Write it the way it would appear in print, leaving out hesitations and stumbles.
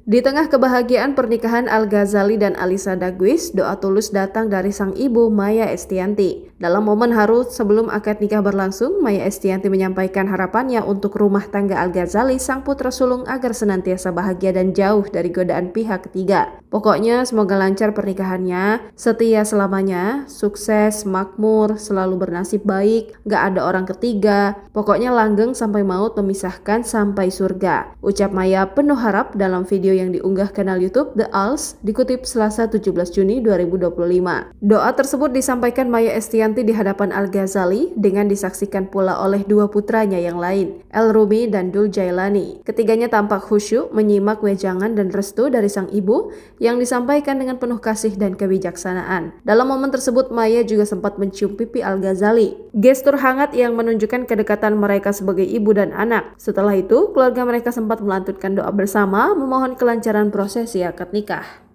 Di tengah kebahagiaan pernikahan Al-Ghazali dan Alisa Daguis, doa tulus datang dari sang ibu Maya Estianty. Dalam momen haru sebelum akad nikah berlangsung, Maya Estianty menyampaikan harapannya untuk rumah tangga Al-Ghazali sang putra sulung agar senantiasa bahagia dan jauh dari godaan pihak ketiga. Pokoknya semoga lancar pernikahannya, setia selamanya, sukses, makmur, selalu bernasib baik, gak ada orang ketiga, pokoknya langgeng sampai maut memisahkan sampai surga. Ucap Maya penuh harap dalam video yang diunggah kanal YouTube The Als, dikutip Selasa 17 Juni 2025. Doa tersebut disampaikan Maya Estianty di hadapan Al-Ghazali dengan disaksikan pula oleh dua putranya yang lain, El Rumi dan Dul Jailani. Ketiganya tampak khusyuk menyimak wejangan dan restu dari sang ibu yang disampaikan dengan penuh kasih dan kebijaksanaan. Dalam momen tersebut, Maya juga sempat mencium pipi Al-Ghazali. Gestur hangat yang menunjukkan kedekatan mereka sebagai ibu dan anak. Setelah itu, keluarga mereka sempat melantunkan doa bersama memohon kelancaran prosesi akad nikah.